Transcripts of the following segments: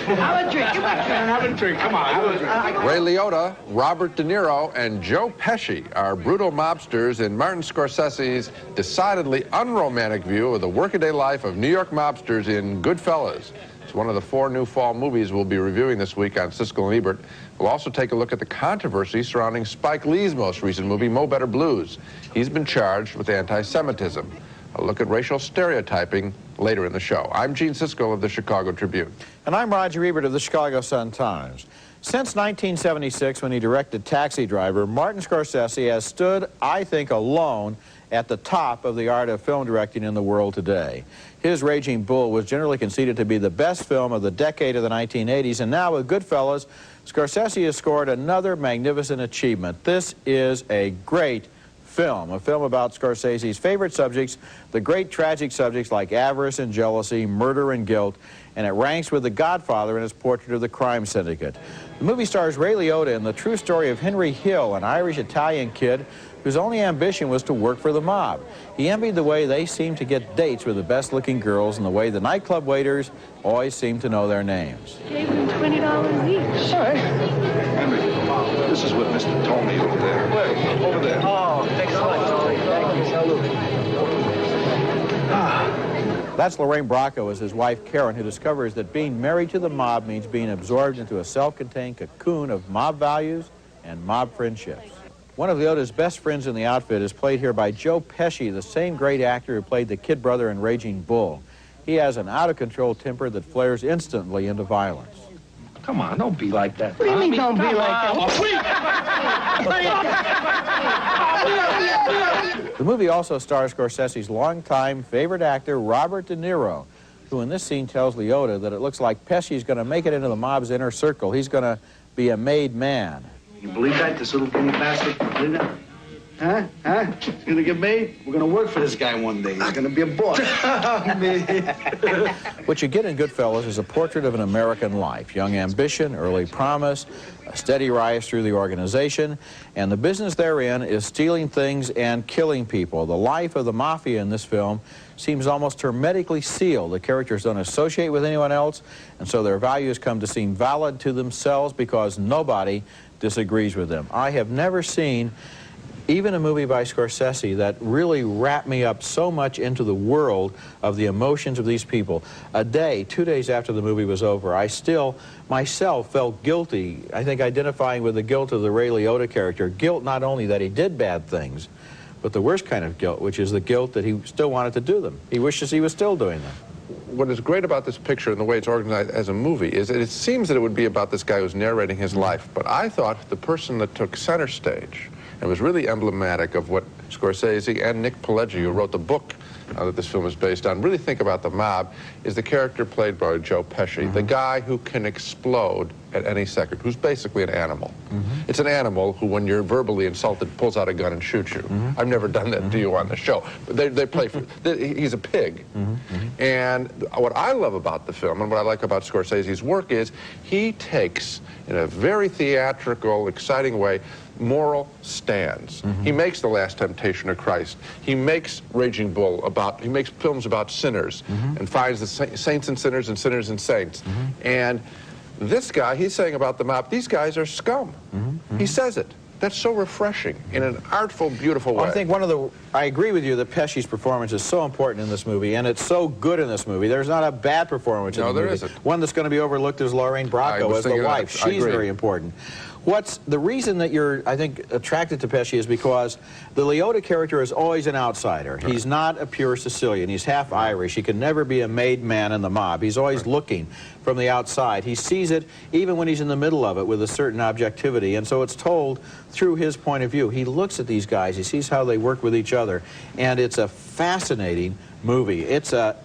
Have a drink. Come on, have a drink. Come on, have a drink. Ray Liotta, Robert De Niro, and Joe Pesci are brutal mobsters in Martin Scorsese's decidedly unromantic view of the workaday life of New York mobsters in Goodfellas. It's one of the 4 new fall movies we'll be reviewing this week on Siskel and Ebert. We'll also take a look at the controversy surrounding Spike Lee's most recent movie, Mo Better Blues. He's been charged with anti-Semitism. A look at racial stereotyping later in the show. I'm Gene Siskel of the Chicago Tribune. And I'm Roger Ebert of the Chicago Sun-Times. Since 1976, when he directed Taxi Driver, Martin Scorsese has stood, I think, alone at the top of the art of film directing in the world today. His Raging Bull was generally conceded to be the best film of the decade of the 1980s, and now with Goodfellas, Scorsese has scored another magnificent achievement. This is a great film, a film about Scorsese's favorite subjects, the great tragic subjects like avarice and jealousy, murder and guilt, and it ranks with The Godfather in his portrait of the crime syndicate. The movie stars Ray Liotta in the true story of Henry Hill, an Irish-Italian kid whose only ambition was to work for the mob. He envied the way they seemed to get dates with the best-looking girls and the way the nightclub waiters always seemed to know their names. Gave them $20 each. All right. Henry, this is with Mr. Tony over there. Wait, over there. Oh, thanks so much, Tony. Thank you. Salute. That's Lorraine Bracco as his wife Karen, who discovers that being married to the mob means being absorbed into a self-contained cocoon of mob values and mob friendships. One of Liotta's best friends in the outfit is played here by Joe Pesci, the same great actor who played the kid brother in Raging Bull. He has an out-of-control temper that flares instantly into violence. Come on, don't be like that. What do you mean don't be like that? The movie also stars Scorsese's longtime favorite actor, Robert De Niro, who in this scene tells Liotta that it looks like Pesci's going to make it into the mob's inner circle. He's going to be a made man. You believe that, this little guinea bastard? Believe that? Huh? Huh? He's gonna get made? We're gonna work for this guy one day. He's gonna be a boss. What you get in Goodfellas is a portrait of an American life. Young ambition, early promise, a steady rise through the organization, and the business therein is stealing things and killing people. The life of the mafia in this film seems almost hermetically sealed. The characters don't associate with anyone else, and so their values come to seem valid to themselves because nobody disagrees with them. I have never seen even a movie by Scorsese that really wrapped me up so much into the world of the emotions of these people. A day, 2 days after the movie was over, I still, myself, felt guilty, I think identifying with the guilt of the Ray Liotta character. Guilt not only that he did bad things, but the worst kind of guilt, which is the guilt that he still wanted to do them. He wishes he was still doing them. What is great about this picture and the way it's organized as a movie is that it seems that it would be about this guy who's narrating his life, but I thought the person that took center stage and was really emblematic of what Scorsese and Nick Pileggi, who wrote the book that this film is based on, really think about the mob, is the character played by Joe Pesci, the guy who can explode at any second, who's basically an animal. It's an animal who, when you're verbally insulted, pulls out a gun and shoots you. I've never done that to you on the show. They play for, he's a pig. And what I love about the film and what I like about Scorsese's work is he takes, in a very theatrical, exciting way, moral stands. He makes The Last Temptation of Christ. He makes Raging Bull about, he makes films about sinners and finds the saints and sinners and saints. And this guy, he's saying about the mob, these guys are scum. He says it. That's so refreshing in an artful, beautiful way. I think I agree with you that Pesci's performance is so important in this movie, and it's so good in this movie. There's not a bad performance in the movie. No, there isn't. One that's going to be overlooked is Lorraine Bracco as the wife. She's very important. what's the reason that you're, I think, attracted to Pesci is because the Liotta character is always an outsider. Right. He's not a pure Sicilian. He's half Irish. He can never be a made man in the mob. He's always looking from the outside. He sees it even when he's in the middle of it with a certain objectivity, and so it's told through his point of view. He looks at these guys. He sees how they work with each other, and it's a fascinating movie. It's a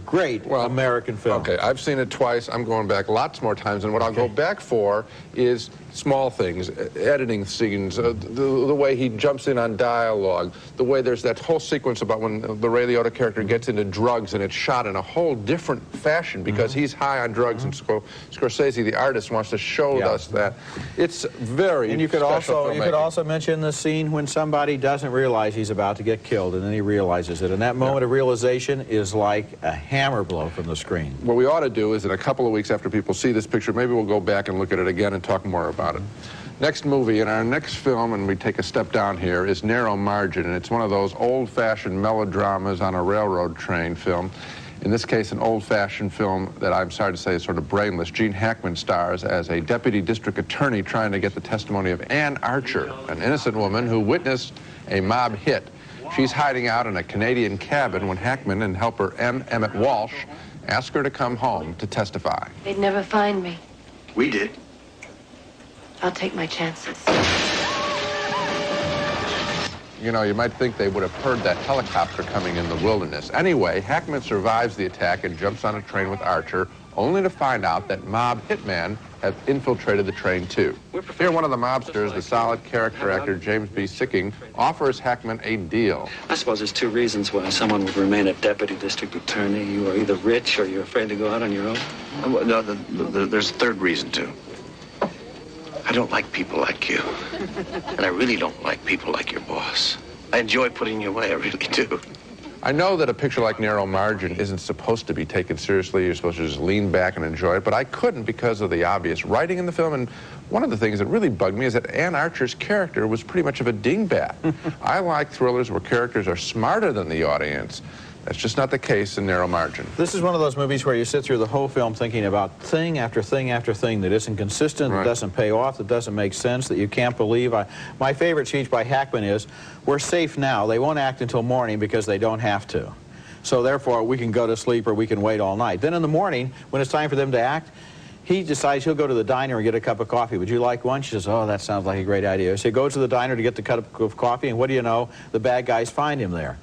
great American film. Okay, I've seen it twice. I'm going back lots more times, and what I'll go back for is small things, editing scenes, the way he jumps in on dialogue, the way there's that whole sequence about when the Ray Liotta character gets into drugs, and it's shot in a whole different fashion because he's high on drugs, and Scorsese, the artist, wants to show us that. It's very And you could also mention the scene when somebody doesn't realize he's about to get killed, and then he realizes it, and that moment of realization is like a hammer blow from the screen. What we ought to do is in a couple of weeks after people see this picture, maybe we'll go back and look at it again and talk more about it. Next movie, in our next film, and we take a step down here, is Narrow Margin, and it's one of those old-fashioned melodramas on a railroad train film. In this case, an old-fashioned film that I'm sorry to say is sort of brainless. Gene Hackman stars as a deputy district attorney trying to get the testimony of Ann Archer, an innocent woman who witnessed a mob hit. She's hiding out in a Canadian cabin when Hackman and helper Emmett Walsh ask her to come home to testify. They'd never find me. We did. I'll take my chances. You know, you might think they would have heard that helicopter coming in the wilderness. Anyway, Hackman survives the attack and jumps on a train with Archer, only to find out that mob hitmen have infiltrated the train too. Here, one of the mobsters, the solid character actor James B. Sicking, offers Hackman a deal. I suppose there's two reasons why someone would remain a deputy district attorney. You are either rich or you're afraid to go out on your own. No, there's a third reason, too. I don't like people like you. And I really don't like people like your boss. I enjoy putting you away, I really do. I know that a picture like Narrow Margin isn't supposed to be taken seriously. You're supposed to just lean back and enjoy it, but I couldn't because of the obvious writing in the film. And one of the things that really bugged me is that Ann Archer's character was pretty much of a dingbat. I like thrillers where characters are smarter than the audience. That's just not the case in Narrow Margin. This is one of those movies where you sit through the whole film thinking about thing after thing after thing that isn't consistent, that doesn't pay off, that doesn't make sense, that you can't believe. My favorite speech by Hackman is, "We're safe now. They won't act until morning because they don't have to. So therefore, we can go to sleep or we can wait all night." Then in the morning, when it's time for them to act, he decides he'll go to the diner and get a cup of coffee. "Would you like one?" She says, "Oh, that sounds like a great idea." So he goes to the diner to get the cup of coffee, and what do you know? The bad guys find him there.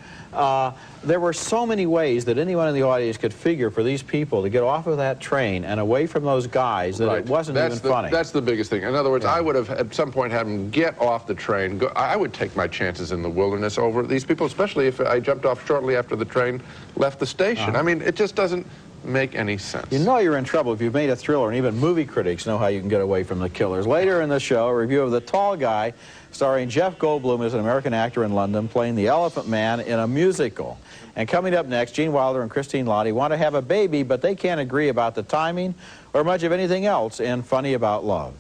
There were so many ways that anyone in the audience could figure for these people to get off of that train and away from those guys that it wasn't even funny. That's the biggest thing. In other words, I would have at some point had them get off the train. I would take my chances in the wilderness over these people, especially if I jumped off shortly after the train left the station. I mean, it just doesn't make any sense. You know you're in trouble if you've made a thriller, and even movie critics know how you can get away from the killers. Later in the show, a review of The Tall Guy, starring Jeff Goldblum as an American actor in London playing the Elephant Man in a musical. And coming up next, Gene Wilder and Christine Lottie want to have a baby, but they can't agree about the timing or much of anything else in Funny About Love.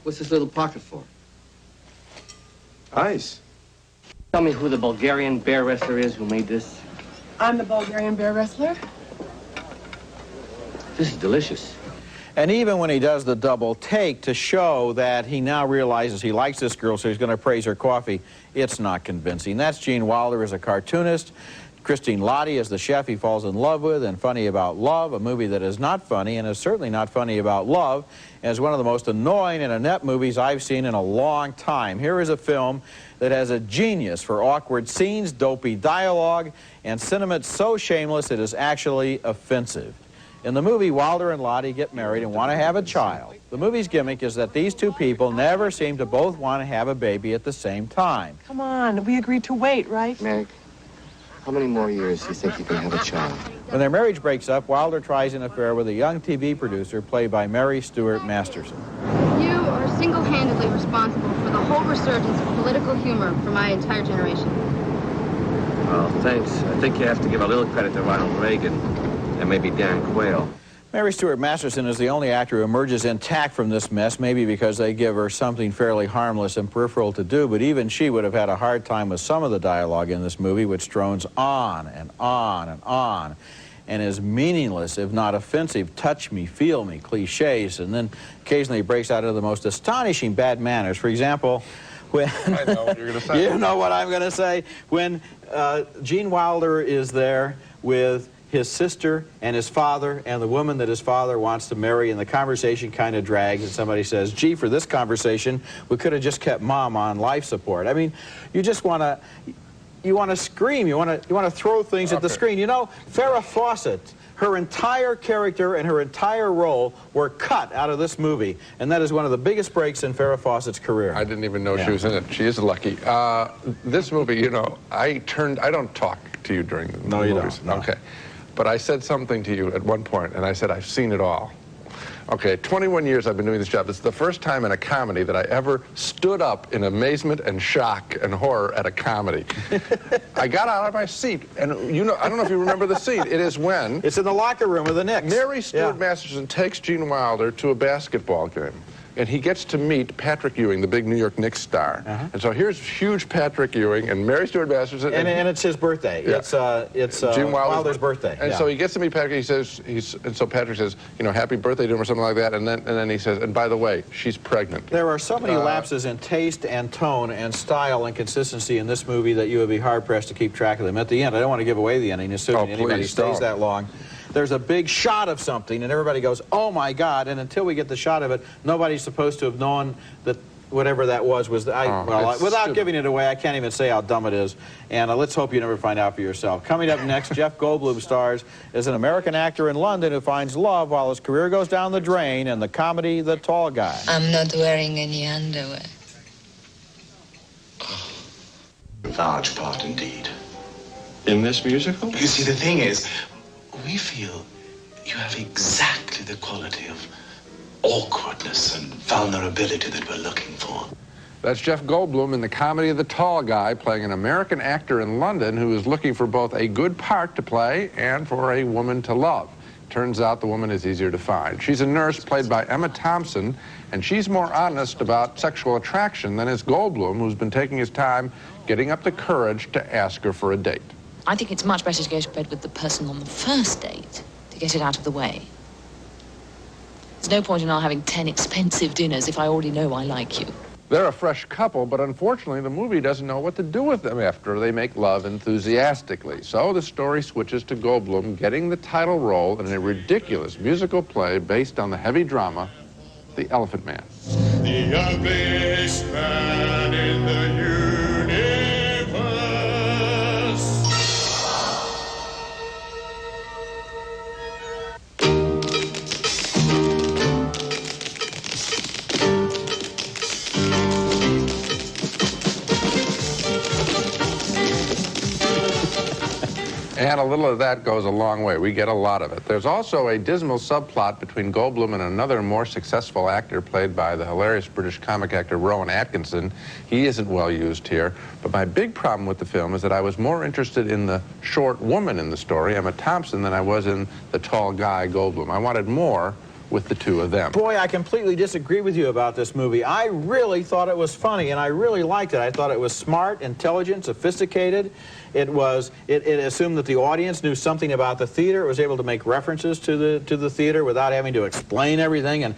What's this little pocket for? Ice. Tell me who the Bulgarian bear wrestler is who made this. I'm the Bulgarian bear wrestler. This is delicious. And even when he does the double take to show that he now realizes he likes this girl, so he's going to praise her coffee, it's not convincing. That's Gene Wilder as a cartoonist, Christine Lottie as the chef he falls in love with, and Funny About Love, a movie that is not funny and is certainly not funny about love, as one of the most annoying and inept movies I've seen in a long time. Here is a film that has a genius for awkward scenes, dopey dialogue, and sentiment so shameless it is actually offensive. In the movie, Wilder and Lottie get married and want to have a child. The movie's gimmick is that these two people never seem to both want to have a baby at the same time. Come on, we agreed to wait, right? Meg, how many more years do you think you can have a child? When their marriage breaks up, Wilder tries an affair with a young TV producer played by Mary Stuart Masterson. You are single-handedly responsible for the whole resurgence of political humor for my entire generation. Well, thanks. I think you have to give a little credit to Ronald Reagan and maybe Dan Quayle. Mary Stuart Masterson is the only actor who emerges intact from this mess, maybe because they give her something fairly harmless and peripheral to do, but even she would have had a hard time with some of the dialogue in this movie, which drones on and on and on. and his meaningless, if not offensive, touch me, feel me cliches, and then occasionally breaks out into the most astonishing bad manners. For example, when I know what you're going to say. You know what I'm going to say. When Gene Wilder is there with his sister and his father and the woman that his father wants to marry, and the conversation kind of drags, and somebody says, gee, for this conversation, we could have just kept Mom on life support. I mean, you just want to, scream, you want to throw things at the screen. You know, Farrah Fawcett, her entire character and her entire role were cut out of this movie, and that is one of the biggest breaks in Farrah Fawcett's career. I didn't even know she was in it. She is lucky. This movie, you know, I don't talk to you during the movies. No, you don't. No. Okay. But I said something to you at one point, and I said, I've seen it all. Okay, 21 years I've been doing this job. This is the first time in a comedy that I ever stood up in amazement and shock and horror at a comedy. I got out of my seat, and you know, I don't know if you remember the scene. It is when... It's in the locker room of the Knicks. Mary Stuart Masterson takes Gene Wilder to a basketball game, and he gets to meet Patrick Ewing, the big New York Knicks star. And so here's huge Patrick Ewing and Mary Stuart Masterson. And it's his birthday. Yeah. It's Gene Wilder's birthday. And so he gets to meet Patrick. He says, and so Patrick says, you know, happy birthday to him or something like that. And then he says, and by the way, she's pregnant. There are so many lapses in taste and tone and style and consistency in this movie that you would be hard-pressed to keep track of them. At the end, I don't want to give away the ending, assuming anybody stays that long. There's a big shot of something, and everybody goes, oh, my God, and until we get the shot of it, nobody's supposed to have known that whatever that was without giving it away, I can't even say how dumb it is, and let's hope you never find out for yourself. Coming up next, Jeff Goldblum stars as an American actor in London who finds love while his career goes down the drain in the comedy The Tall Guy. I'm not wearing any underwear. Large part indeed. In this musical? You see, the thing is, we feel you have exactly the quality of awkwardness and vulnerability that we're looking for. That's Jeff Goldblum in the comedy The Tall Guy, playing an American actor in London who is looking for both a good part to play and for a woman to love. Turns out the woman is easier to find. She's a nurse played by Emma Thompson, and she's more honest about sexual attraction than is Goldblum, who's been taking his time getting up the courage to ask her for a date. I think it's much better to go to bed with the person on the first date to get it out of the way. There's no point in our having 10 expensive dinners if I already know I like you. They're a fresh couple, but unfortunately the movie doesn't know what to do with them after they make love enthusiastically. So the story switches to Goldblum getting the title role in a ridiculous musical play based on the heavy drama, The Elephant Man. The ugliest man in the universe. And a little of that goes a long way. We get a lot of it. There's also a dismal subplot between Goldblum and another more successful actor played by the hilarious British comic actor Rowan Atkinson. He isn't well used here. But my big problem with the film is that I was more interested in the short woman in the story, Emma Thompson, than I was in the tall guy, Goldblum. I wanted more with the two of them. Boy, I completely disagree with you about this movie. I really thought it was funny, and I really liked it. I thought it was smart, intelligent, sophisticated. It assumed that the audience knew something about the theater. It was able to make references to the theater without having to explain everything and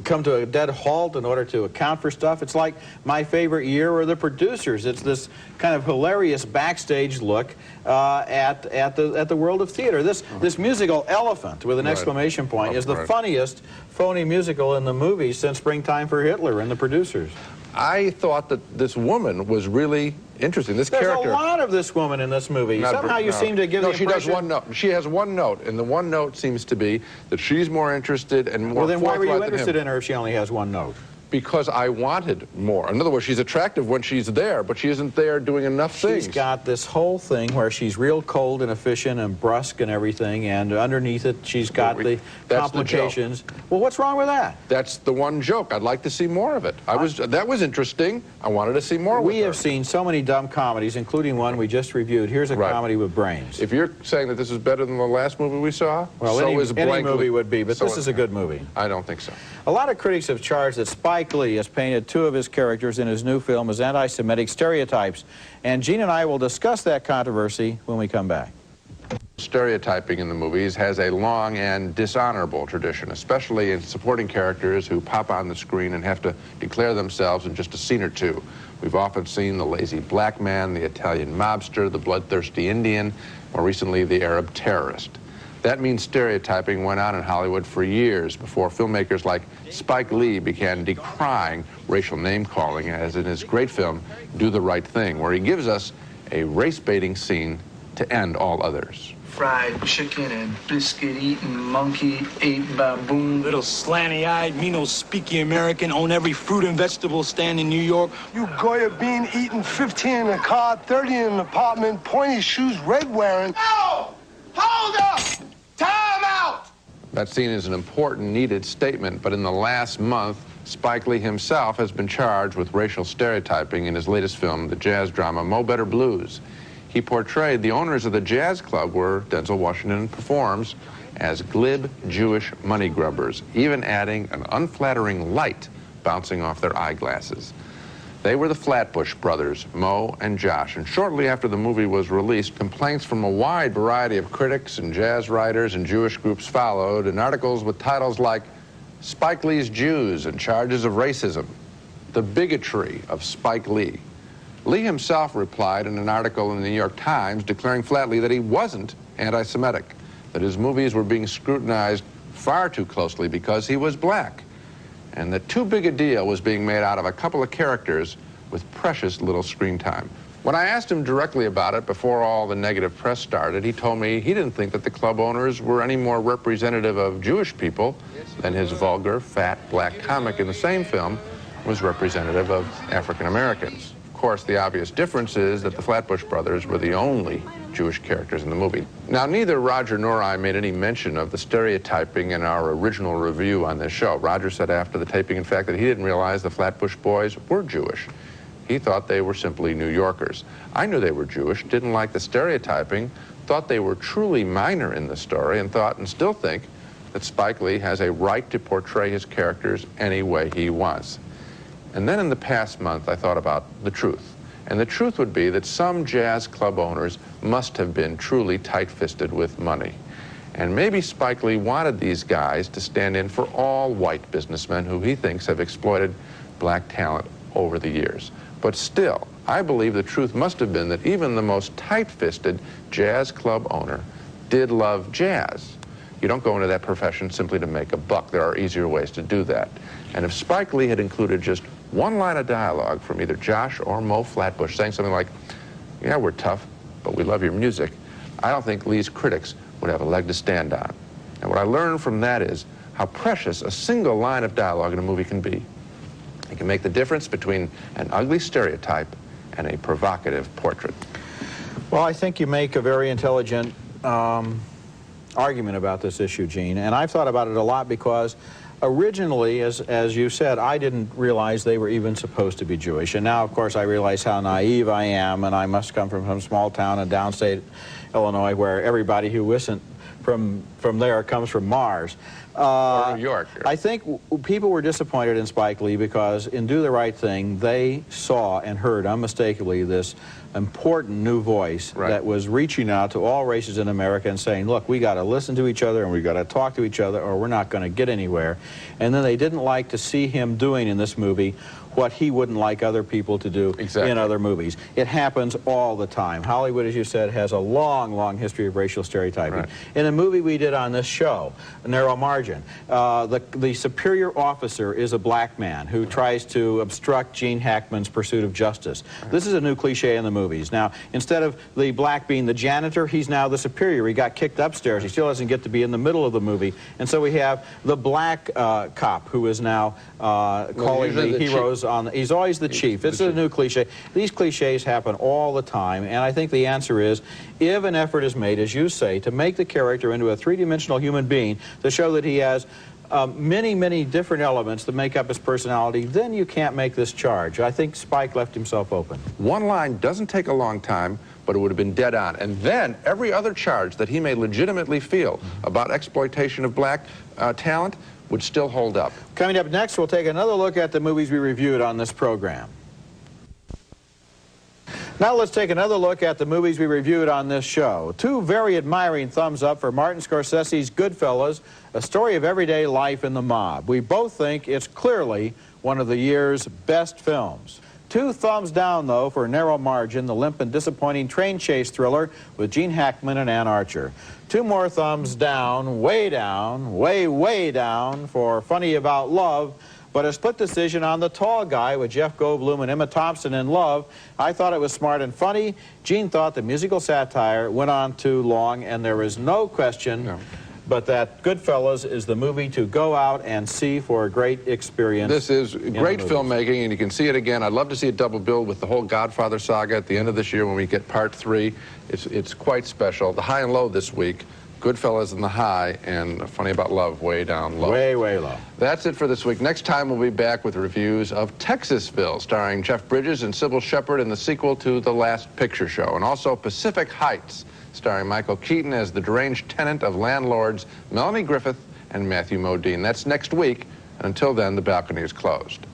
come to a dead halt in order to account for stuff. It's like My Favorite Year or The Producers. It's this kind of hilarious backstage look at the world of theater. This musical Elephant with an exclamation point is the funniest phony musical in the movie since Springtime for Hitler and The Producers. I thought that this woman was really interesting. This character. There's a lot of this woman in this movie. Somehow you seem to give the impression... No, she does one note. She has one note, and the one note seems to be that she's more interested and more Well, then why were you interested in in her if she only has one note? Because I wanted more. In other words, she's attractive when she's there, but she isn't there doing enough things. She's got this whole thing where she's real cold and efficient and brusque and everything, and underneath it, she's got the complications. Well, what's wrong with that? That's the one joke. I'd like to see more of it. That was interesting. I wanted to see more. We have seen so many dumb comedies, including one we just reviewed. Here's a comedy with brains. If you're saying that this is better than the last movie we saw, well, so any movie would be, but this is a good movie. I don't think so. A lot of critics have charged that Spike Lee has painted two of his characters in his new film as anti-Semitic stereotypes, and Gene and I will discuss that controversy when we come back. Stereotyping in the movies has a long and dishonorable tradition, especially in supporting characters who pop on the screen and have to declare themselves in just a scene or two. We've often seen the lazy black man, the Italian mobster, the bloodthirsty Indian, more recently the Arab terrorist. That means stereotyping went on in Hollywood for years before filmmakers like Spike Lee began decrying racial name-calling, as in his great film, Do the Right Thing, where he gives us a race-baiting scene to end all others. Fried chicken and biscuit-eating monkey ate baboon. Little slanty-eyed, Mino-speaking American, own every fruit and vegetable stand in New York. You Goya bean eating, 15 in a car, 30 in an apartment, pointy shoes, red wearing. No! Hold up! Time out! That scene is an important, needed statement, but in the last month, Spike Lee himself has been charged with racial stereotyping in his latest film, the jazz drama Mo Better Blues. He portrayed the owners of the jazz club where Denzel Washington performs as glib Jewish money grubbers, even adding an unflattering light bouncing off their eyeglasses. They were the Flatbush brothers, Mo and Josh, and shortly after the movie was released, complaints from a wide variety of critics and jazz writers and Jewish groups followed, and articles with titles like Spike Lee's Jews and Charges of Racism, The Bigotry of Spike Lee. Lee himself replied in an article in the New York Times declaring flatly that he wasn't anti-Semitic, that his movies were being scrutinized far too closely because he was black, and that too big a deal was being made out of a couple of characters with precious little screen time. When I asked him directly about it before all the negative press started, he told me he didn't think that the club owners were any more representative of Jewish people than his vulgar, fat, black comic in the same film was representative of African Americans. Of course, the obvious difference is that the Flatbush brothers were the only Jewish characters in the movie. Now, neither Roger nor I made any mention of the stereotyping in our original review on this show. Roger said after the taping, in fact, that he didn't realize the Flatbush boys were Jewish. He thought they were simply New Yorkers. I knew they were Jewish, didn't like the stereotyping, thought they were truly minor in the story, and thought and still think that Spike Lee has a right to portray his characters any way he wants. And then in the past month, I thought about the truth. And the truth would be that some jazz club owners must have been truly tight-fisted with money. And maybe Spike Lee wanted these guys to stand in for all white businessmen who he thinks have exploited black talent over the years. But still, I believe the truth must have been that even the most tight-fisted jazz club owner did love jazz. You don't go into that profession simply to make a buck. There are easier ways to do that. And if Spike Lee had included just one line of dialogue from either Josh or Mo Flatbush saying something like, yeah, we're tough, but we love your music, I don't think Lee's critics would have a leg to stand on. And what I learned from that is how precious a single line of dialogue in a movie can be. It can make the difference between an ugly stereotype and a provocative portrait. Well, I think you make a very intelligent argument about this issue, Gene, and I've thought about it a lot because originally, as you said, I didn't realize they were even supposed to be Jewish. And now, of course, I realize how naive I am, and I must come from some small town in downstate Illinois where everybody who isn't from there comes from Mars. Or New York. I think people were disappointed in Spike Lee because in Do the Right Thing, they saw and heard unmistakably this important new voice that was reaching out to all races in America and saying, look, we got to listen to each other and we got to talk to each other or we're not going to get anywhere. And then they didn't like to see him doing in this movie what he wouldn't like other people to do in other movies. It happens all the time. Hollywood, as you said, has a long, long history of racial stereotyping. In a movie we did on this show, Narrow Margin, the superior officer is a black man who tries to obstruct Gene Hackman's pursuit of justice. This is a new cliche in the movies. Now, instead of the black being the janitor, he's now the superior. He got kicked upstairs. He still doesn't get to be in the middle of the movie. And so we have the black cop who is now calling the heroes on. He's always the chief. It's a new cliche. These cliches happen all the time, and I think the answer is, if an effort is made, as you say, to make the character into a three-dimensional human being, to show that he has many, many different elements that make up his personality, then you can't make this charge. I think Spike left himself open. One line doesn't take a long time, but it would have been dead on. And then every other charge that he may legitimately feel about exploitation of black talent would still hold up. Coming up next, we'll take another look at the movies we reviewed on this program. Now let's take another look at the movies we reviewed on this show. Two very admiring thumbs up for Martin Scorsese's Goodfellas, a story of everyday life in the mob. We both think it's clearly one of the year's best films. Two thumbs down, though, for a narrow margin, the limp and disappointing train chase thriller with Gene Hackman and Ann Archer. Two more thumbs down, way down, for Funny About Love, but a split decision on The Tall Guy with Jeff Goldblum and Emma Thompson in Love. I thought it was smart and funny. Gene thought the musical satire went on too long, and there is no question but that Goodfellas is the movie to go out and see for a great experience. This is great filmmaking, and you can see it again. I'd love to see a double bill with the whole Godfather saga at the end of this year when we get part 3. It's quite special. The high and low this week, Goodfellas in the high, and Funny About Love way down low. Way low. That's it for this week. Next time we'll be back with reviews of Texasville, starring Jeff Bridges and Sybil Shepherd in the sequel to The Last Picture Show, and also Pacific Heights, starring Michael Keaton as the deranged tenant of landlords Melanie Griffith and Matthew Modine. That's next week. Until then, the balcony is closed.